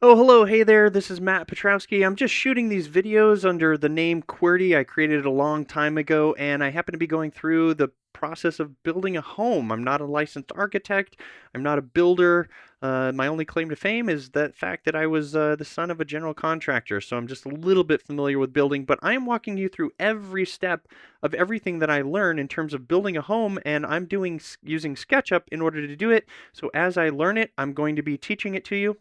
Oh, hello, hey there, this is Matt Petrowski. I'm just shooting these videos under the name QWERTY. I created it a long time ago, and I happen to be going through the process of building a home. I'm not a licensed architect, I'm not a builder. My only claim to fame is that fact that I was the son of a general contractor, so I'm just a little bit familiar with building, but I am walking you through every step of everything that I learn in terms of building a home, and I'm doing using SketchUp in order to do it. So as I learn it, I'm going to be teaching it to you.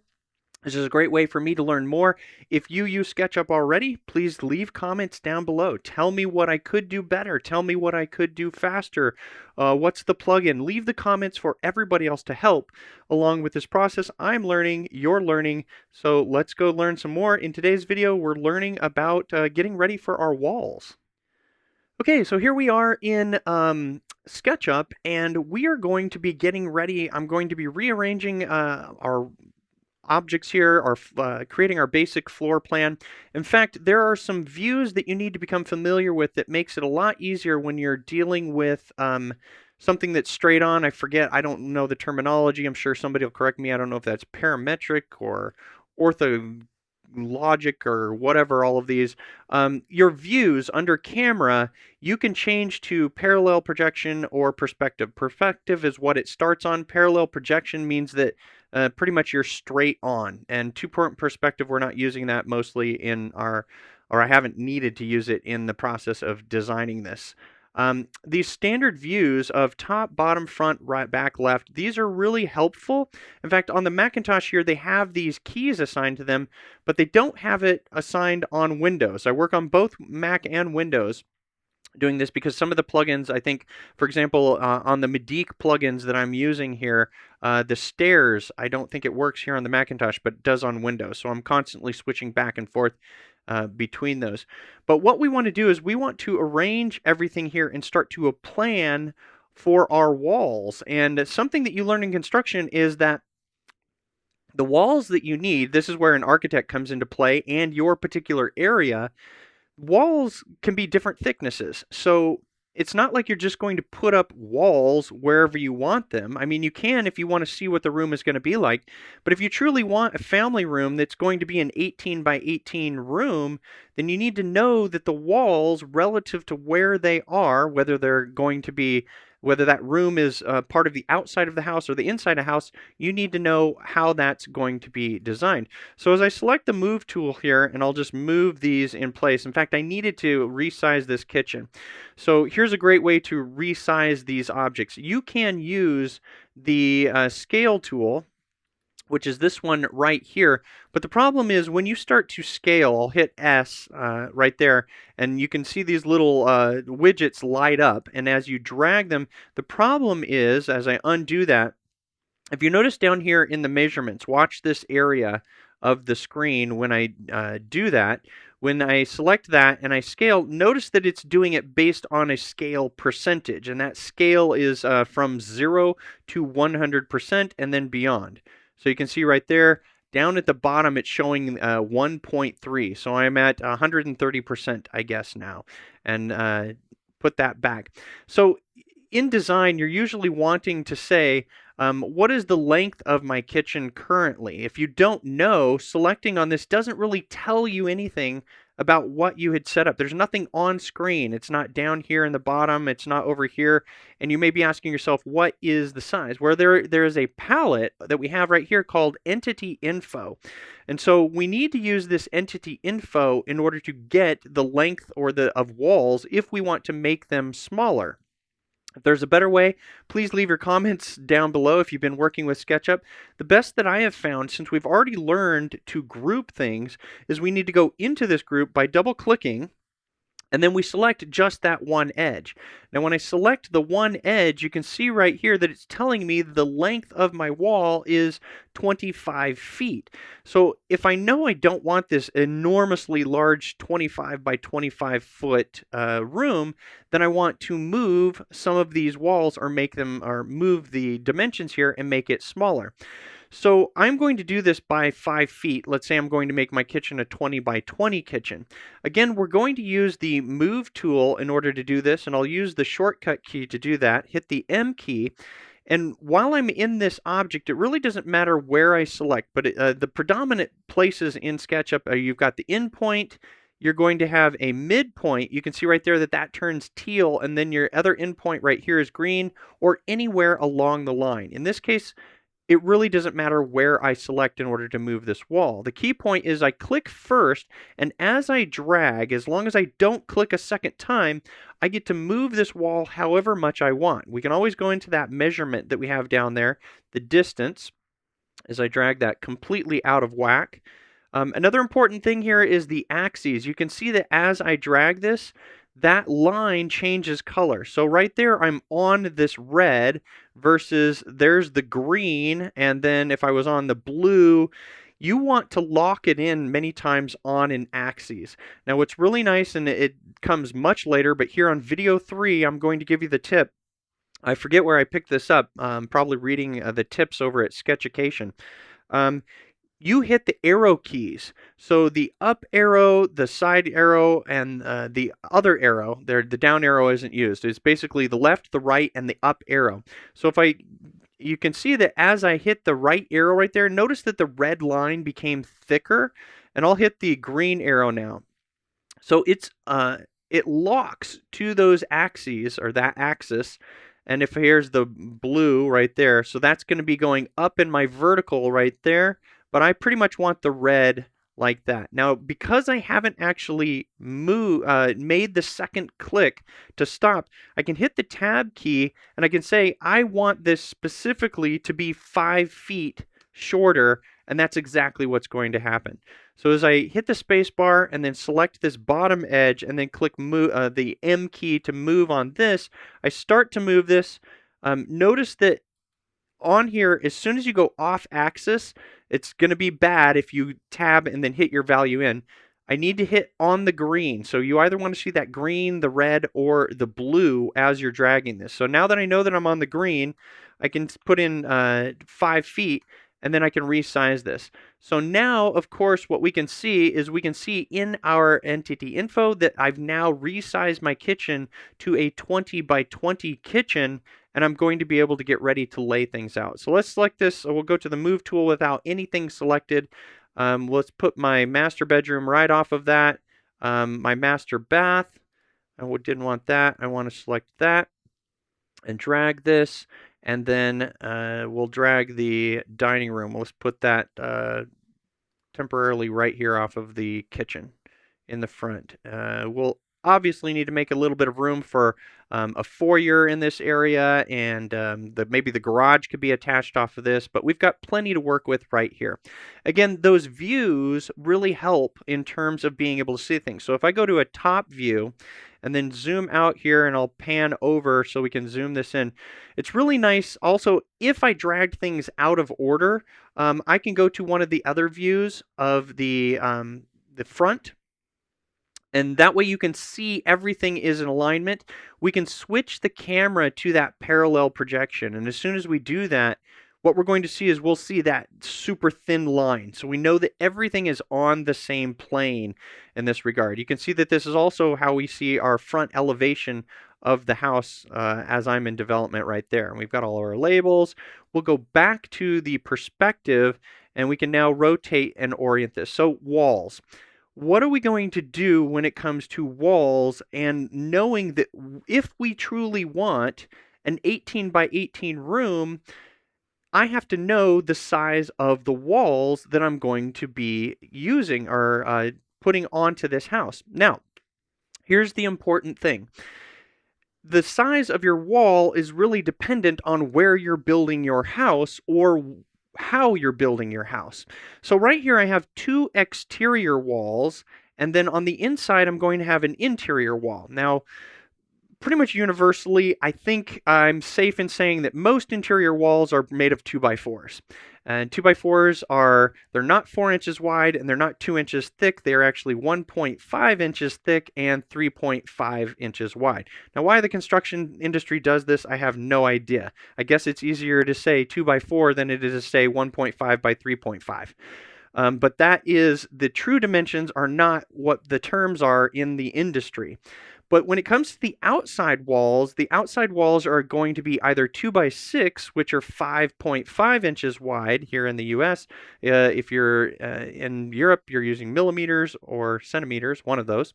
This is a great way for me to learn more. If you use SketchUp already, please leave comments down below. Tell me what I could do better. Tell me what I could do faster. What's the plugin? Leave the comments for everybody else to help along with this process. I'm learning, you're learning, so let's go learn some more. In today's video, we're learning about getting ready for our walls. Okay, so here we are in SketchUp, and we are going to be getting ready. I'm going to be rearranging our objects here are creating our basic floor plan. In fact, there are some views that you need to become familiar with that makes it a lot easier when you're dealing with something that's straight on. I forget, I don't know the terminology. I'm sure somebody will correct me. I don't know if that's parametric or orthologic or whatever, all of these. Your views under camera, you can change to parallel projection or perspective. Perspective is what it starts on. Parallel projection means that pretty much you're straight on. And two-point perspective, we're not using that mostly in our, or I haven't needed to use it in the process of designing this. These standard views of top, bottom, front, right, back, left, these are really helpful. In fact, on the Macintosh here, they have these keys assigned to them, but they don't have it assigned on Windows. I work on both Mac and Windows doing this because some of the plugins, I think, for example, on the Medeek plugins that I'm using here, the stairs, I don't think it works here on the Macintosh, but it does on Windows. So I'm constantly switching back and forth between those. But what we want to do is we want to arrange everything here and start to a plan for our walls. And something that you learn in construction is that the walls that you need, this is where an architect comes into play, and your particular area, walls can be different thicknesses. So it's not like you're just going to put up walls wherever you want them. I mean, you can if you want to see what the room is going to be like, but if you truly want a family room that's going to be an 18 by 18 room, then you need to know that the walls relative to where they are, whether they're going to be, whether that room is part of the outside of the house or the inside of the house, you need to know how that's going to be designed. So as I select the move tool here, and I'll just move these in place. In fact, I needed to resize this kitchen. So here's a great way to resize these objects. You can use the scale tool, which is this one right here. But the problem is when you start to scale, I'll hit S right there, and you can see these little widgets light up. And as you drag them, the problem is, as I undo that, if you notice down here in the measurements, watch this area of the screen when I do that. When I select that and I scale, notice that it's doing it based on a scale percentage, and that scale is from 0 to 100% and then beyond. So you can see right there, down at the bottom, it's showing 1.3. So I'm at 130%, I guess, now. And put that back. So in design, you're usually wanting to say, what is the length of my kitchen currently? If you don't know, selecting on this doesn't really tell you anything about what you had set up. There's nothing on screen. It's not down here in the bottom. It's not over here. And you may be asking yourself, what is the size? Well, there is a palette that we have right here called Entity Info. And so we need to use this Entity Info in order to get the length of walls if we want to make them smaller. If there's a better way, please leave your comments down below if you've been working with SketchUp. The best that I have found, since we've already learned to group things, is we need to go into this group by double-clicking, and then we select just that one edge. Now when I select the one edge, you can see right here that it's telling me the length of my wall is 25 feet. So if I know I don't want this enormously large 25 by 25 foot room, then I want to move some of these walls or make them, or move the dimensions here and make it smaller. So I'm going to do this by 5 feet. Let's say I'm going to make my kitchen a 20 by 20 kitchen. Again, we're going to use the Move tool in order to do this, and I'll use the shortcut key to do that. Hit the M key, And while I'm in this object, it really doesn't matter where I select, but the predominant places in SketchUp are you've got the endpoint, you're going to have a midpoint. You can see right there that that turns teal, and then your other endpoint right here is green, or anywhere along the line. In this case, it really doesn't matter where I select in order to move this wall. The key point is I click first, and as I drag, as long as I don't click a second time, I get to move this wall however much I want. We can always go into that measurement that we have down there, the distance, as I drag that completely out of whack. Another important thing here is the axes. You can see that as I drag this, that line changes color. So right there, I'm on this red versus there's the green. And then if I was on the blue, you want to lock it in many times on an axis. Now, what's really nice, and it comes much later, but here on video 3, I'm going to give you the tip. I forget where I picked this up, probably reading the tips over at Sketchucation. You hit the arrow keys. So the up arrow, the side arrow, and the other arrow, the down arrow isn't used. It's basically the left, the right, and the up arrow. So you can see that as I hit the right arrow right there, notice that the red line became thicker, and I'll hit the green arrow now. So it locks to those axes, or that axis. And if here's the blue right there, so that's going to be going up in my vertical right there. But I pretty much want the red like that. Now, because I haven't actually made the second click to stop, I can hit the tab key and I can say, I want this specifically to be 5 feet shorter, and that's exactly what's going to happen. So as I hit the space bar and then select this bottom edge and then click the M key to move on this, I start to move this. Notice that on here, as soon as you go off axis, it's going to be bad if you tab and then hit your value in. I need to hit on the green. So you either want to see that green, the red, or the blue as you're dragging this. So now that I know that I'm on the green, I can put in 5 feet, and then I can resize this. So now, of course, what we can see is we can see in our entity info that I've now resized my kitchen to a 20 by 20 kitchen, and I'm going to be able to get ready to lay things out. So let's select this. We'll go to the move tool without anything selected. Let's put my master bedroom right off of that. My master bath, I didn't want that. I want to select that and drag this. And then we'll drag the dining room. Let's put that temporarily right here off of the kitchen in the front. We'll obviously need to make a little bit of room for a foyer in this area, and maybe the garage could be attached off of this, but we've got plenty to work with right here. Again, those views really help in terms of being able to see things. So if I go to a top view and then zoom out here, and I'll pan over so we can zoom this in. It's really nice also if I drag things out of order, I can go to one of the other views of the front, and that way you can see everything is in alignment. We can switch the camera to that parallel projection, and as soon as we do that, what we're going to see is we'll see that super thin line. So we know that everything is on the same plane in this regard. You can see that this is also how we see our front elevation of the house as I'm in development right there. And we've got all our labels. We'll go back to the perspective, and we can now rotate and orient this. So walls. What are we going to do when it comes to walls, and knowing that if we truly want an 18 by 18 room, I have to know the size of the walls that I'm going to be using or putting onto this house. Now, here's the important thing. The size of your wall is really dependent on where you're building your house or how you're building your house. So right here I have 2 exterior walls, and then on the inside I'm going to have an interior wall. Now, pretty much universally, I think I'm safe in saying that most interior walls are made of 2x4s. And 2x4s they're not 4 inches wide and they're not 2 inches thick. They're actually 1.5 inches thick and 3.5 inches wide. Now, why the construction industry does this, I have no idea. I guess it's easier to say 2x4 than it is to say 1.5 by 3.5. But that is, the true dimensions are not what the terms are in the industry. But when it comes to the outside walls are going to be either 2 by 6, which are 5.5 inches wide here in the US. If you're in Europe, you're using millimeters or centimeters, one of those.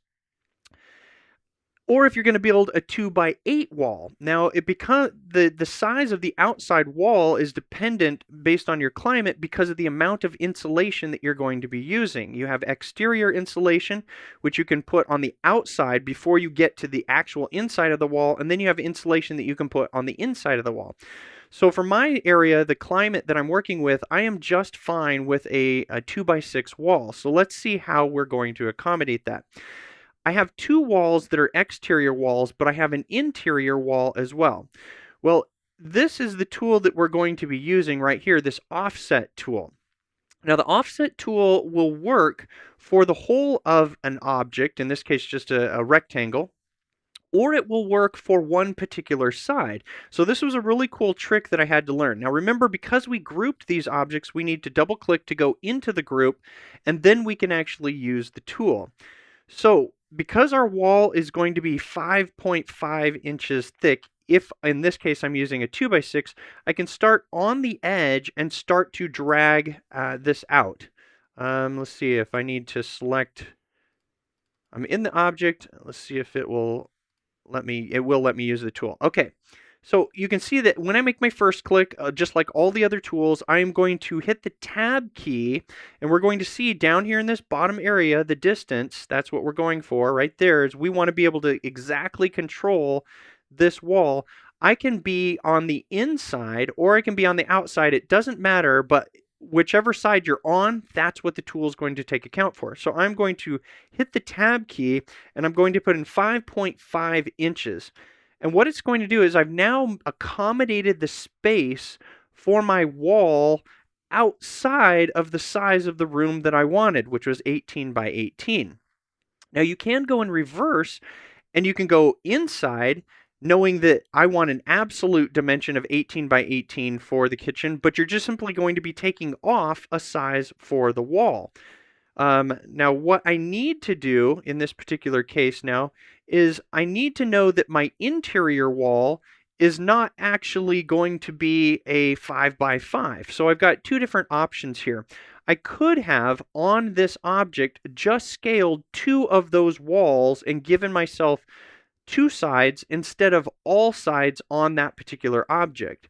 Or if you're going to build a 2 by 8 wall. Now, it becomes the size of the outside wall is dependent based on your climate because of the amount of insulation that you're going to be using. You have exterior insulation, which you can put on the outside before you get to the actual inside of the wall, and then you have insulation that you can put on the inside of the wall. So for my area, the climate that I'm working with, I am just fine with a 2 by 6 wall. So let's see how we're going to accommodate that. I have two walls that are exterior walls, but I have an interior wall as well. Well, this is the tool that we're going to be using right here, this offset tool. Now, the offset tool will work for the whole of an object, in this case just a rectangle, or it will work for one particular side. So this was a really cool trick that I had to learn. Now remember, because we grouped these objects, we need to double click to go into the group, and then we can actually use the tool. So because our wall is going to be 5.5 inches thick, if in this case I'm using a 2 by 6, I can start on the edge and start to drag this out. Let's see if I need to select. I'm in the object. Let's see if it will let me use the tool. Okay. So you can see that when I make my first click, just like all the other tools, I am going to hit the tab key, and we're going to see down here in this bottom area, the distance. That's what we're going for right there, is we want to be able to exactly control this wall. I can be on the inside or I can be on the outside. It doesn't matter, but whichever side you're on, that's what the tool is going to take account for. So I'm going to hit the tab key, and I'm going to put in 5.5 inches. And what it's going to do is I've now accommodated the space for my wall outside of the size of the room that I wanted, which was 18 by 18. Now you can go in reverse, and you can go inside, knowing that I want an absolute dimension of 18 by 18 for the kitchen, but you're just simply going to be taking off a size for the wall. Now, what I need to do in this particular case now is I need to know that my interior wall is not actually going to be a 5 by 5. So I've got two different options here. I could have, on this object, just scaled two of those walls and given myself two sides instead of all sides on that particular object.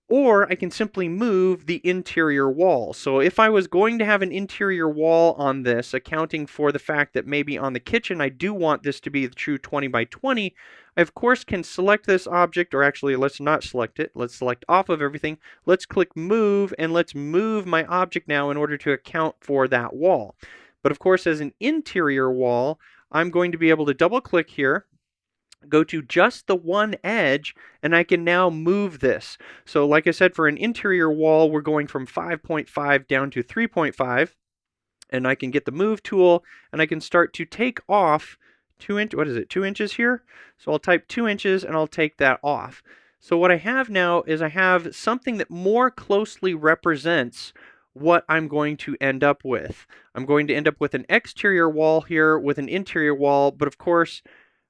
Or I can simply move the interior wall. So if I was going to have an interior wall on this, accounting for the fact that maybe on the kitchen I do want this to be the true 20 by 20, I of course can select this object, or actually let's not select it. Let's select off of everything. Let's click move, and let's move my object now in order to account for that wall. But of course, as an interior wall, I'm going to be able to double click here, go to just the one edge, and I can now move this. So like I said, for an interior wall, we're going from 5.5 down to 3.5, and I can get the move tool, and I can start to take off 2 inches here? So I'll type 2 inches, and I'll take that off. So what I have now is I have something that more closely represents what I'm going to end up with. I'm going to end up with an exterior wall here with an interior wall, but of course,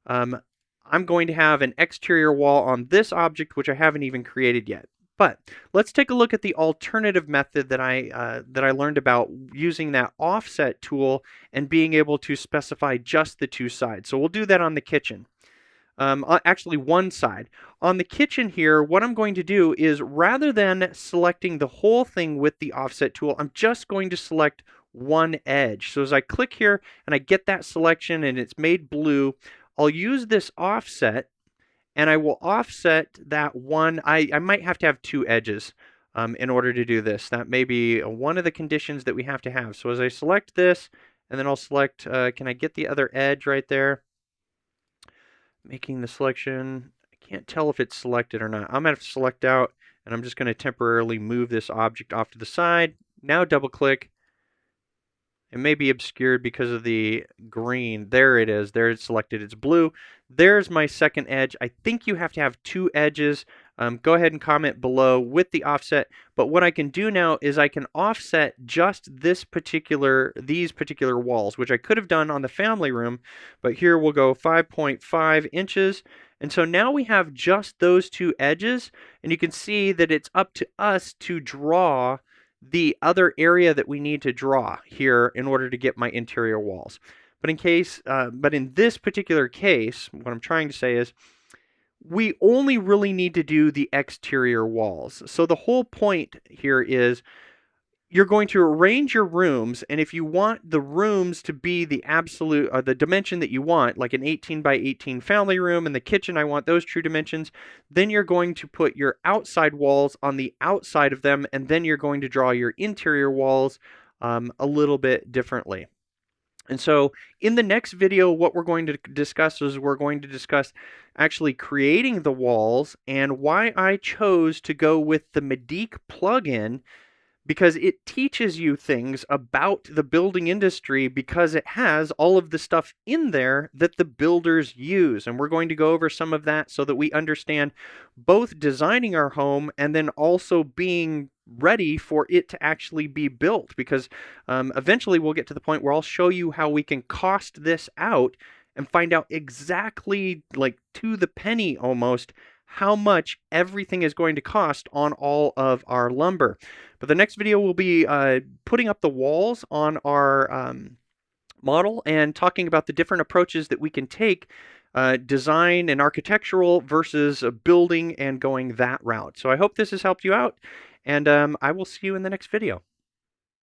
I'm going to have an exterior wall on this object, which I haven't even created yet. But let's take a look at the alternative method that I learned about using that offset tool and being able to specify just the two sides. So we'll do that on the kitchen. Actually, one side. On the kitchen here, what I'm going to do is, rather than selecting the whole thing with the offset tool, I'm just going to select one edge. So as I click here and I get that selection and it's made blue, I'll use this offset, and I will offset that one. I might have to have two edges in order to do this. That may be one of the conditions that we have to have. So as I select this, and then I'll select, can I get the other edge right there? Making the selection. I can't tell if it's selected or not. I'm going to have to select out, and I'm just going to temporarily move this object off to the side. Now double click. It may be obscured because of the green. There it is. There it's selected. It's blue. There's my second edge. I think you have to have two edges go ahead and comment below with the offset. But what I can do now is I can offset just these particular walls, which I could have done on the family room, but here we'll go 5.5 inches. And so now we have just those two edges, and you can see that it's up to us to draw the other area that we need to draw here in order to get my interior walls. But in this particular case, what I'm trying to say is we only really need to do the exterior walls. So the whole point here is you're going to arrange your rooms, and if you want the rooms to be the absolute the dimension that you want, like an 18 by 18 family room, and the kitchen I want those true dimensions, then you're going to put your outside walls on the outside of them, and then you're going to draw your interior walls a little bit differently. And so in the next video, what we're going to discuss is we're going to discuss actually creating the walls and why I chose to go with the Medeek plugin, because it teaches you things about the building industry because it has all of the stuff in there that the builders use. And we're going to go over some of that so that we understand both designing our home and then also being ready for it to actually be built, because eventually we'll get to the point where I'll show you how we can cost this out and find out exactly, like to the penny almost, how much everything is going to cost on all of our lumber. But the next video will be putting up the walls on our model and talking about the different approaches that we can take, design and architectural versus building and going that route. So I hope this has helped you out, and I will see you in the next video.